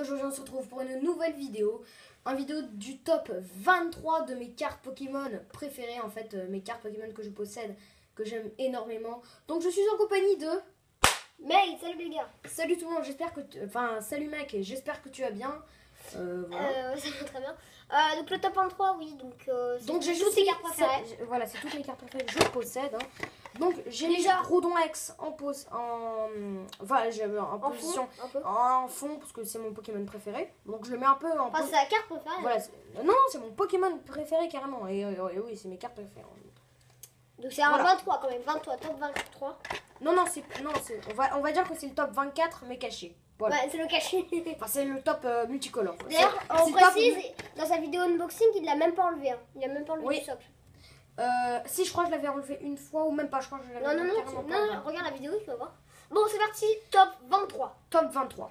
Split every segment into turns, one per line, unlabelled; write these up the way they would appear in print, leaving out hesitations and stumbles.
aujourd'hui on se retrouve pour une nouvelle vidéo. Un vidéo du top 23 de mes cartes Pokémon préférées, en fait, mes cartes Pokémon que je possède, que j'aime énormément. Donc je suis en compagnie de...
Mec, salut les gars.
Salut tout le monde, j'espère que... Enfin, salut mec, j'espère que tu vas bien. Voilà.
Ça va très bien. Donc le top 23, oui,
donc j'ai
toutes
juste
les cartes préférées.
Voilà, c'est toutes mes cartes préférées, je possède. Hein. Donc j'ai les
Déjà
Groudon X en pose enfin j'avais en position
fond, un peu.
en fond parce que c'est mon Pokémon préféré. Donc je le mets un peu en
Enfin, c'est la carte préférée.
voilà, non, c'est mon Pokémon préféré carrément et oui, c'est mes cartes préférées.
Donc c'est un
Voilà.
23 quand même, 23, top 23.
Non, on va dire que c'est le top 24 mais caché. Voilà.
Ouais, c'est le cachet.
Enfin, c'est le top multicolore.
D'ailleurs,
C'est
on
le top-
précise, dans sa vidéo unboxing, il l'a même pas enlevé. Hein. Il a même pas enlevé
Oui.
du socle.
Si, je crois que je l'avais enlevé une fois ou même pas, je crois que je l'avais
Non, non, non,
carrément pas
non,
enlevé.
regarde la vidéo, tu vas voir. Bon, c'est parti, top 23.
Top 23.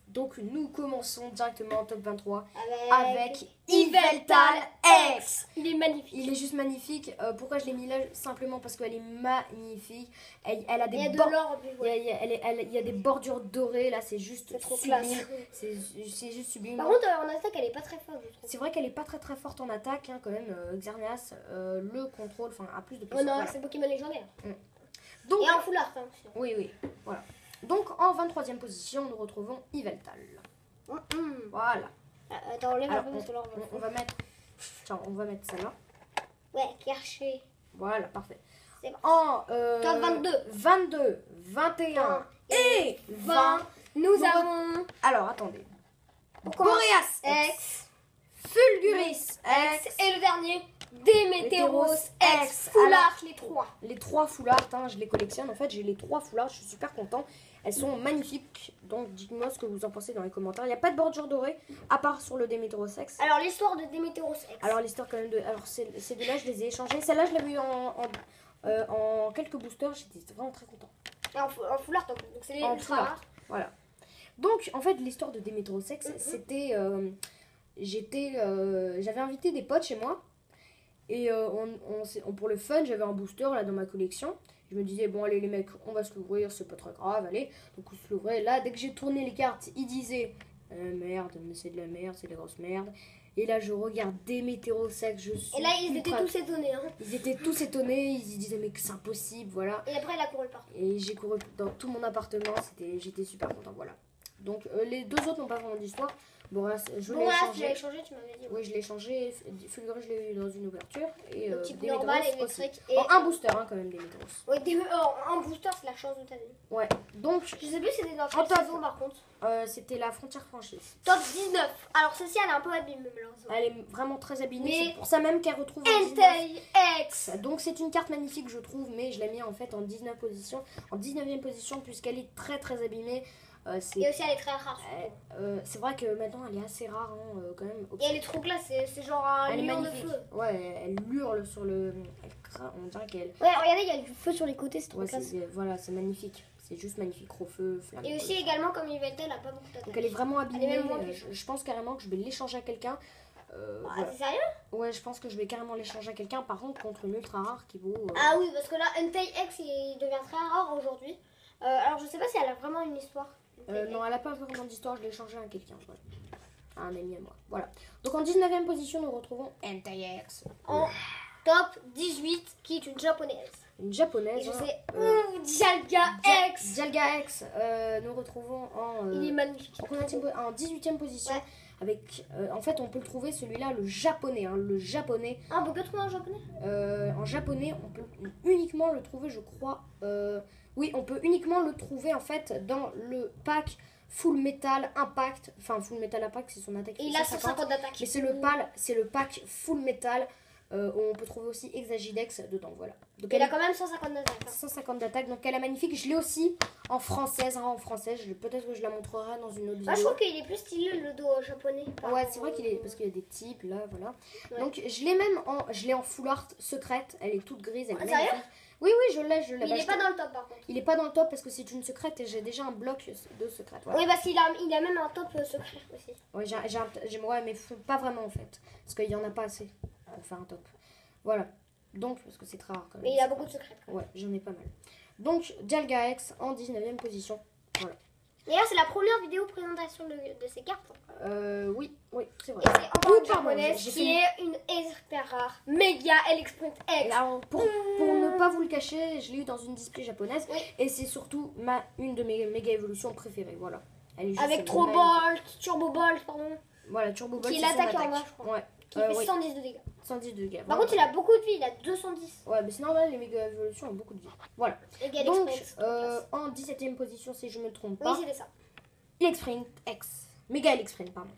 Donc nous commençons directement en top 23
Avec
Yveltal X.
Il est magnifique.
Il est juste magnifique. Pourquoi je l'ai mis là? Simplement parce qu'elle est magnifique. Elle a
Il y
des
a de l'or en plus.
il y a des bordures dorées là, c'est juste
C'est trop
sublime.
classe.
C'est juste sublime.
Par contre, en attaque, elle est pas très forte, je trouve.
C'est vrai qu'elle est pas très forte en attaque hein, quand même. Xerneas le contrôle, enfin a plus de
Oh
puissance.
non,
Voilà.
c'est Pokémon légendaire.
Donc,
Et en full art. Hein, aussi.
oui, voilà. Donc en 23e position, nous retrouvons Yveltal. Voilà.
Attends, enlève un
Alors,
peu parce que l'or va
on va mettre. Tiens, on va mettre celle-là.
Ouais, Kerché.
Voilà, parfait.
C'est bon.
En
Top 22.
22, 21 et 20.
Nous avons
Alors, attendez.
commence
Boreas X,
X,
Fulguris X,
et le dernier, Démétéros X. Full
Alors,
art, les trois.
les 3 full art, hein, je les collectionne. En fait, j'ai les 3 full art, je suis super content. Elles sont magnifiques. Donc, dites-moi ce que vous en pensez dans les commentaires. Il n'y a pas de bordure dorée, à part sur le Démétéros X.
Alors, l'histoire de Démétéros X.
Alors, l'histoire quand même de... Alors, ces deux-là, je les ai échangés. Celle-là, je l'avais eu en quelques boosters. J'étais vraiment très content.
Et en full art, donc c'est les
En
ultra
full art.
rares.
Voilà. Donc, en fait, l'histoire de Démétéros X, c'était... j'avais invité des potes chez moi. Et pour le fun, j'avais un booster là dans ma collection. Je me disais, bon, allez les mecs, on va se l'ouvrir, c'est pas très grave, allez. Donc, on se l'ouvrait. Là, dès que j'ai tourné les cartes, ils disaient, merde, mais c'est de la merde, c'est de la grosse merde. Et là, je regarde Démétéros X, je suis
Et là, ils étaient
ultra-
tous étonnés. Hein.
Ils étaient tous étonnés, ils se disaient, mais que c'est impossible, voilà.
Et après, il a couru partout.
Et j'ai couru dans tout mon appartement, j'étais super content, voilà. Donc les deux autres n'ont pas vraiment d'histoire. Boreas, je l'ai
Bon, là, tu
échangé.
l'as échangé, tu m'avais dit.
Oui, je l'ai échangé. Fulguris, je l'ai eu dans une ouverture. Et
Le type
Démétéros
normal,
aussi.
électrique.
Oh, un booster hein, quand même, Démétéros.
Oui, en booster, c'est la chance de ta vie.
Ouais, donc
Je sais plus si c'était dans
En
quelle
top.
saison par contre.
c'était la frontière franchise.
Top 19. Alors, celle-ci, elle est un peu abîmée, malheureusement.
Elle est vraiment très abîmée,
Mais-
c'est pour ça même qu'elle retrouve en 19.
Entei X.
Donc c'est une carte magnifique je trouve, mais je l'ai mis en fait en 19 position, en 19e position puisqu'elle est très abîmée.
Et aussi, elle est très rare.
C'est vrai que maintenant elle est assez rare hein, quand même.
Et elle est trop classe, c'est genre un
Elle est
lion de
magnifique.
feu.
Ouais, elle hurle sur le... On dirait qu'elle...
Ouais, regardez, il y a du feu sur les côtés, c'est trop
Ouais,
classe.
voilà, c'est magnifique. C'est juste magnifique, gros feu, flamme.
Et aussi, également, comme Yveltal, elle a pas beaucoup d'attaque.
Donc elle est vraiment abîmée.
Elle est même moins
Je pense carrément que je vais l'échanger à quelqu'un.
Ah,
Voilà.
c'est sérieux?
Ouais, je pense que je vais carrément l'échanger à quelqu'un. Par contre, contre une ultra rare qui vaut...
Ah oui, parce que là, Entei X, il devient très rare aujourd'hui. Alors, je sais pas si elle a vraiment une histoire.
non, elle a pas vraiment d'histoire, je l'ai échangé à quelqu'un. Voilà. À un ami à moi. Voilà. Donc en 19e position, nous retrouvons Entei X.
En top 18, qui est une japonaise.
Une japonaise.
Et je
hein.
sais, Dialga X.
Dialga X, nous retrouvons en...
Il est magnifique.
en 18e position.
Ouais.
Avec, en fait, on peut le trouver celui-là, le japonais. Hein, le japonais.
Ah, on peut que trouver en japonais?
En japonais, on peut uniquement le trouver, je crois. Oui, on peut uniquement le trouver en fait dans le pack Full Metal Impact. Enfin, Full Metal Impact, c'est son attaque.
Et il a 150 d'attaque.
Mais c'est le pack Full Metal. Où on peut trouver aussi Exagidex dedans, voilà. Donc
Il a quand même 150 d'attaque.
150 d'attaque, donc elle est magnifique. Je l'ai aussi en française, hein, peut-être que je la montrerai dans une autre
Moi, je
vidéo.
trouve qu'il est plus stylé le dos japonais.
Ouais, c'est vrai qu'il est parce qu'il y a des types là, voilà.
Ouais.
Donc je l'ai en full art secrète. Elle est toute grise, elle est
Ah, sérieux?
magnifique. Oui, je l'ai.
Il
Bah,
est pas dans le top par contre.
il est pas dans le top parce que c'est une secrète et j'ai déjà un bloc de secrète. Voilà.
Oui, parce qu'il a même un top secret aussi.
Ouais, ouais, mais pas vraiment en fait, parce qu'il y en a pas assez pour faire un top. Voilà. Donc parce que c'est très rare quand même.
Mais il a beaucoup de secrets.
Ouais, j'en ai pas mal. Donc Dialga X en 19e position. Voilà.
D'ailleurs, c'est la première vidéo présentation de ces cartes.
Oui, c'est vrai.
Et c'est encore une
Oui, pardon,
japonaise
j'ai
qui
fait
est une hyper rare. Méga Sprint
Et
X.
alors, pour ne pas vous le cacher, je l'ai eu dans une display japonaise.
Oui.
Et c'est surtout une de mes méga évolutions préférées. Voilà. Elle est juste
Avec
magnifique.
Turbo Bolt, pardon.
Voilà, Turbo Bolt.
Qui
c'est son
l'attaque en
attaque.
bas, je crois.
Ouais.
Qui fait
oui.
110 de dégâts.
110 de dégâts.
Par contre, il a beaucoup de vie, il a 210.
Ouais, mais c'est normal, les méga évolutions ont beaucoup de vie. Voilà.
Méga
Donc,
Sprint.
en 17ème position, si je me trompe
Oui,
pas,
c'était ça.
Sprint X. Méga Sprint, pardon.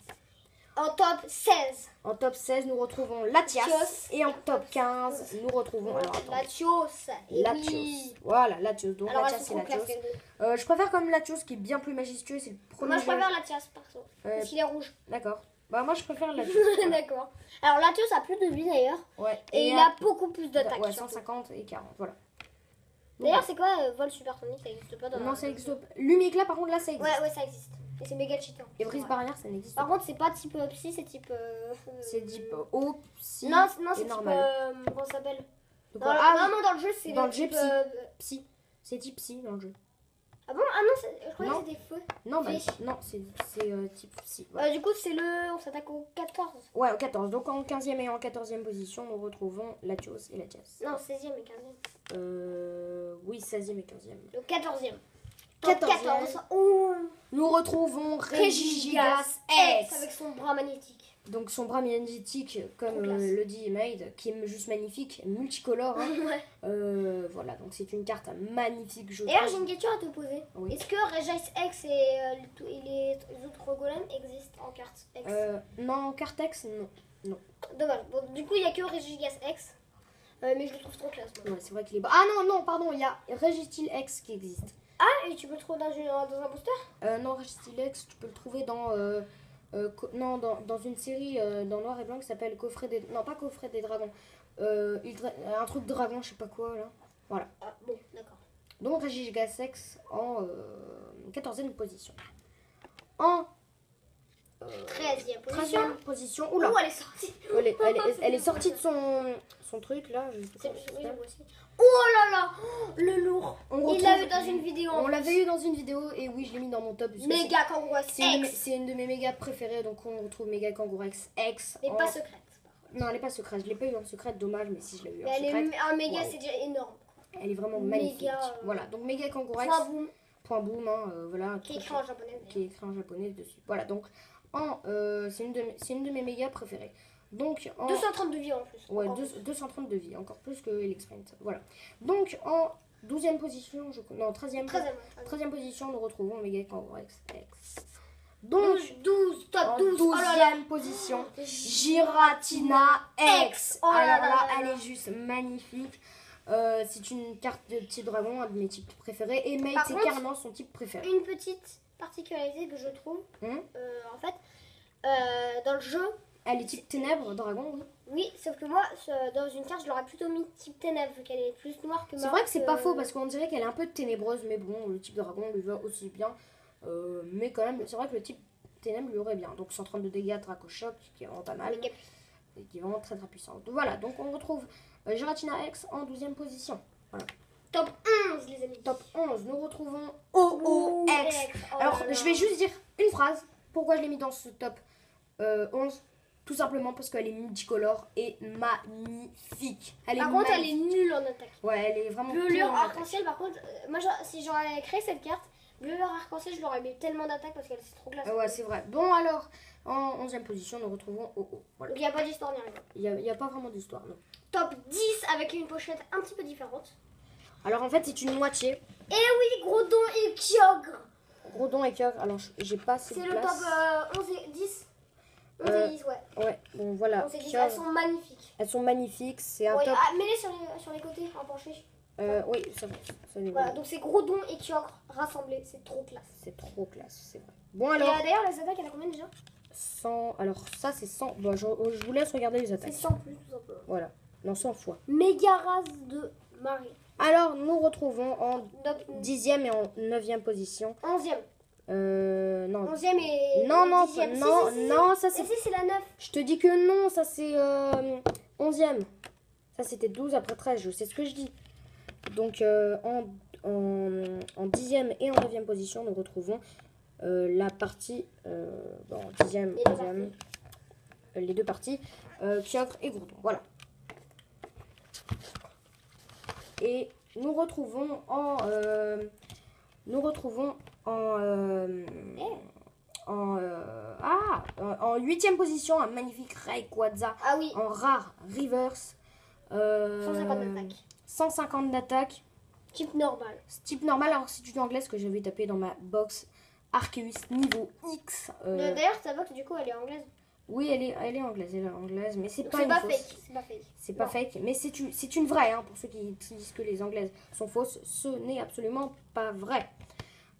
En top 16.
En top 16, nous retrouvons Latias.
Latios.
Et en top 15, nous retrouvons. Alors, attends.
Latios. Et
Latios.
oui.
Voilà, Latios. Donc,
Alors, elles
Latias
sont
et
trop
Latios.
classées, les deux.
Je préfère comme Latios qui est bien plus majestueux. C'est le premier.
Moi, je
jeu.
préfère Latias, perso. Parce qu'il est rouge.
D'accord. Bah, moi, je préfère Latios. Voilà.
D'accord. Alors, Latios a plus de vie d'ailleurs.
Ouais.
Et il a beaucoup plus d'attaques.
Ouais,
surtout.
150 et 40. Voilà.
D'ailleurs, c'est quoi vol supersonique? Ça n'existe pas dans
Non,
la-
ça existe pas. Lumicla, par contre, là, ça existe.
Ouais, ça existe. Et c'est méga cheaté.
Et brise barrière, ça n'existe
Par
pas.
contre, c'est pas type psy, c'est type.
C'est type haut, psy.
Non,
et
c'est type.
normal.
Comment ça s'appelle?
Donc,
Dans le-
ah, oui,
non, dans le jeu, c'est
dans
le
le jeu
type.
psy. C'est type psy dans le jeu.
Ah bon? Ah non, je croyais
Non.
que c'était feu.
Non, bah,
Oui.
non, c'est type psy. Voilà.
Du coup, c'est le. On s'attaque au 14.
Ouais, au 14. Donc en 15e et en 14e position, nous retrouvons Latios et Latias.
Non, 16e et 15e.
Oui, 16e et 15e.
Le 14e.
14e.
14. Oh.
Nous retrouvons
Regigigas
Regigigas
X avec son bras magnétique.
Donc son bras magnétique, comme
Trop classe.
le dit Maid, qui est juste magnifique, multicolore. Hein.
Ouais.
Voilà, donc c'est une carte magnifique, je
D'ailleurs, j'ai
trouve.
une question à te poser.
Oui.
Est-ce que Regis X et les autres golems existent en carte X?
Non, Cartex, non.
Dommage. Bon, du coup, il n'y a que Regigigas X. Mais je le trouve trop classe. Moi.
Ouais, c'est vrai qu'il est beau. Ah non, pardon, il y a Registil X qui existe.
Ah, et tu peux le trouver dans un booster?
Non, Registil X, tu peux le trouver dans... dans une série dans Noir et Blanc qui s'appelle Coffret des... Non, pas Coffret des Dragons. Un truc dragon, je sais pas quoi, là. Voilà.
Ah, bon, d'accord.
Donc Regigigas X en 14e position. En
13e position.
13e position. Oula,
Où elle est sortie?
elle est sortie de son truc, là. Je sais pas
C'est
comment ça
oui,
s'appelle.
moi aussi. Oh là là, oh, le lourd.
On
Il l'a
retrouve-
eu dans une vidéo.
On l'avait eu dans une vidéo et oui, je l'ai mis dans mon top. parce que
Méga Kangaroo X.
c'est une de mes méga préférées, donc on retrouve Méga Kangaroo X.
Mais
en-
pas secrète.
Non, elle n'est pas secrète. Je l'ai pas eu en secrète, dommage, mais si je l'ai eu en
Mais elle
secrète.
est un méga,
Wow.
c'est déjà énorme.
Elle est vraiment
méga,
magnifique. Voilà, donc Méga Kangaroo X.
Point boum,
Point boom, hein, voilà.
qui est écrit en japonais.
Qui est écrit en japonais dessus. Voilà, donc c'est une de mes méga préférées. Donc en
230 de vie en plus.
ouais,
Encore plus.
230 de vie, encore plus que Sprint. Voilà. Donc en 12e position, non 13e, 13e position, nous retrouvons Méga Kangaroo X. Donc
12, top
en
12. Oh là là.
12e position, Giratina X.
Oh là
Alors
là
là,
là
elle
là.
est juste magnifique. C'est une carte de petit dragon, un de mes types préférés. Et Maid,
Par
c'est
contre,
carrément son type préféré.
Une petite particularité que je trouve,
Hum.
en fait, dans le jeu,
Elle est type ténèbres, dragon, oui.
oui, sauf que moi, dans une carte, je l'aurais plutôt mis type ténèbres, vu qu'elle est plus noire que
C'est
marron.
vrai que c'est pas faux parce qu'on dirait qu'elle est un peu ténébreuse, mais bon, le type dragon lui va aussi bien. Mais quand même, c'est vrai que le type ténèbres lui aurait bien. Donc 132 dégâts, Dracochoc, qui est vraiment pas mal. Et qui est vraiment très très puissant. Donc, voilà, donc on retrouve Giratina X en 12e position.
Top 11, les amis.
Top 11, nous retrouvons OOX.
Oh
Alors,
là là.
je vais juste dire une phrase. Pourquoi je l'ai mis dans ce top 11? Tout simplement parce qu'elle est multicolore et magnifique. Elle est
Par contre, elle
magnifique.
est nulle en attaque.
Ouais, elle est vraiment
Bleu
nulle
lure
en attaque.
arc-en-ciel, par contre, moi, si j'aurais créé cette carte, bleu lure arc-en-ciel, je l'aurais mis tellement d'attaque parce qu'elle c'est trop classe.
Ouais, c'est vrai. Bon, alors, en 11e position, nous retrouvons OO. Voilà.
Donc il n'y a pas d'histoire ni rien.
Il n'y a pas vraiment d'histoire, non.
Top 10 avec une pochette un petit peu différente.
Alors, en fait, c'est une moitié.
Et oui, Grodon et Kyogre.
Grodon et Kyogre. Alors, j'ai pas assez de
C'est le
place.
top 11 et 10. 11 et 10, ouais.
Ouais, bon, voilà.
11 et 10,
Kyogre.
elles sont magnifiques.
Elles sont magnifiques. C'est un
Ouais,
top.
mets-les sur les côtés, en penché.
Oui, ça va. Ça va.
Voilà, donc c'est Grodon et Kyogre rassemblés, c'est trop classe.
C'est trop classe, c'est vrai. Bon,
Et
alors,
d'ailleurs, les attaques, elle a combien déjà
100. Alors, ça, c'est 100. Bon, je vous laisse regarder les
C'est
attaques.
100 plus, tout simplement.
Voilà. Non, 100 fois.
Méga race de Marie.
Alors, nous retrouvons en
Top
10e et en 9e position.
11e.
Non.
11e et.
Non, non,
10e.
non,
Si, si, si,
non, ça
si.
c'est.
Si, c'est la 9.
Je te dis que non, ça c'est 11e. Ça c'était 12 après 13, je sais ce que je dis. Donc en 10e et en 9e position, nous retrouvons la partie, bon, dixième,
Les deux
onzième, les deux parties, Kyogre et Groudon. Voilà. Et nous retrouvons en en 8e position un magnifique Rayquaza
Ah oui,
en rare reverse.
150 d'attaque.
150 d'attaque.
Type normal.
Type normal, alors c'est une anglaise que j'avais tapé dans ma box Arceus niveau X.
D'ailleurs, ta box, du coup, elle est anglaise.
Oui, elle est anglaise, mais c'est
Donc
pas
c'est
une
pas
fausse.
fake. C'est pas fake.
C'est pas
Non.
fake, mais c'est une vraie, hein, pour ceux qui disent que les anglaises sont fausses, ce n'est absolument pas vrai.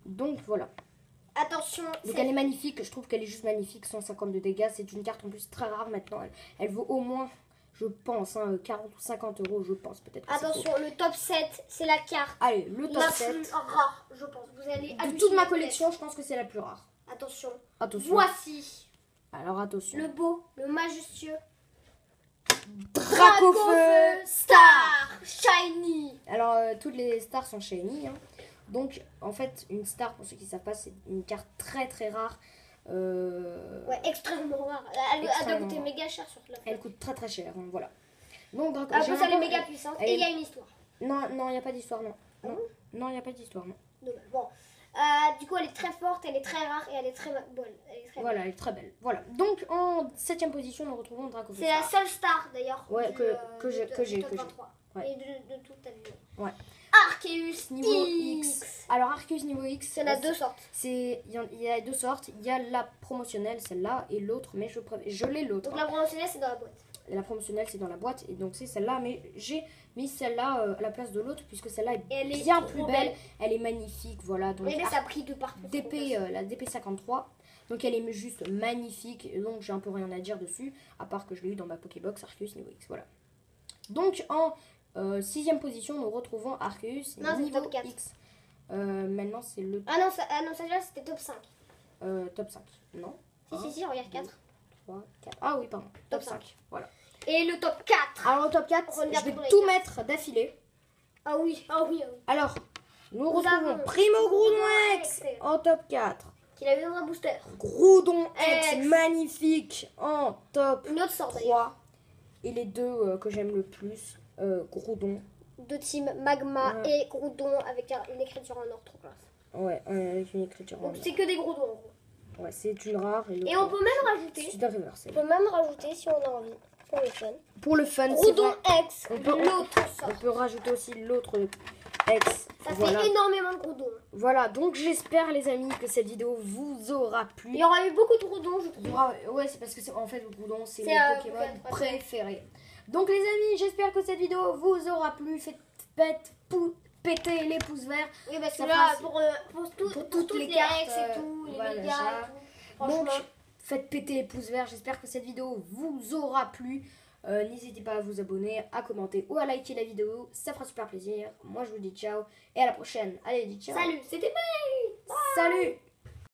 Donc voilà.
Attention,
Donc elle est magnifique, je trouve qu'elle est juste magnifique, 150 de dégâts, c'est une carte en plus très rare maintenant, elle vaut au moins, je pense, 40 ou 50 euros, je pense peut-être. que c'est
attention, le top 7, c'est la carte
faux. Allez, le top
la
7.
plus rare, je pense. Vous allez
De
halluciner
toute ma
peut-être.
collection, je pense que c'est la plus rare.
Attention.
Attention.
Voici
Alors attention.
le beau, le majestueux
Dracofeu
Star Shiny.
Alors toutes les stars sont shiny, hein. Donc en fait une star, pour ceux qui ne savent pas, c'est une carte très très rare.
Ouais, extrêmement rare. Elle doit
Extrêmement
coûter
rare.
méga cher sur la
Elle coûte très très cher, hein, voilà. Donc
Après
j'ai
ça, elle est
encore-
méga puissante
elle
et il y
est-
a une histoire.
Non, il n'y a pas d'histoire, non.
Ah
Non,
bon
non, il n'y a pas d'histoire, non.
Dommage. Bon. Du coup, elle est très forte, elle est très rare et elle est très bonne. Elle est très
Voilà, elle est très belle. Voilà. Donc en 7e position, nous retrouvons Dracofeu.
C'est la seule star d'ailleurs.
Ouais,
du,
que j'ai-
du
que j'ai,
top
que j'ai.
23.
Ouais.
Et de toute ta vie.
Ouais.
Arceus
Niveau
X.
X. Alors Arceus niveau X.
Il y en a deux sortes.
Il y a deux sortes. Il y a la promotionnelle, celle-là, et l'autre, mais je l'ai l'autre.
Donc la promotionnelle, c'est dans la boîte.
La promotionnelle, c'est dans la boîte, et donc c'est celle-là, mais j'ai mis celle-là à la place de l'autre, puisque celle-là est
Elle est
bien
trop
plus belle. Elle est magnifique, voilà. Donc
Regardez, ça brille de partout.
DP, la DP53. Donc elle est juste magnifique, et donc j'ai un peu rien à dire dessus, à part que je l'ai eu dans ma Pokébox Arceus niveau X, voilà. Donc en 6e position, nous retrouvons Arceus
Non, c'est
niveau
top 4.
X. Maintenant c'est le
Ah non, celle-là, c'était top 5.
top 5, non?
Si, regarde 4.
3, 4. Ah oui, pardon, top
Top
5, voilà.
Et le top 4.
Alors le top 4,
On regarde
je vais
pour les
tout
cartes.
mettre d'affilée.
Ah oui.
Alors, nous
Nous
retrouvons
avons
Primo Groudon X
X.
en top 4.
Qu'il avait dans un booster.
Groudon X
X.
magnifique en top
Une autre sorte d'ailleurs.
3. Et les deux que j'aime le plus, Groudon.
De team Magma
Ouais.
et Groudon avec une écriture en or trop classe.
Ouais, avec une écriture en
Donc
or.
c'est que des Groudons en gros.
Ouais, c'est une rare.
Et on peut même rajouter.
C'est une reversal.
On peut même rajouter si on a envie. Pour le fun.
Pour le fun, c'est
Groudon
vrai.
X.
On peut-
L'autre
On
sorte.
peut rajouter aussi l'autre X.
Ça
Voilà.
fait énormément de Groudons.
Voilà, donc j'espère les amis que cette vidéo vous aura plu.
Il y aura eu beaucoup de Groudons, je trouve.
Ouais, c'est parce que en fait le Groudon c'est
C'est
mon
un
Pokémon
Pokémon
préféré. Donc les amis, j'espère que cette vidéo vous aura plu. Pétez les pouces verts.
Oui, parce que
Ça
là,
fera-
pour
toutes
toutes
les
les
cartes,
X et tout, les
voilà,
médias
ça.
et tout.
Donc
Franchement.
faites péter les pouces verts. J'espère que cette vidéo vous aura plu. N'hésitez pas à vous abonner, à commenter ou à liker la vidéo. Ça fera super plaisir. Moi je vous dis ciao et à la prochaine. Allez, dis ciao.
Salut, c'était
Salut.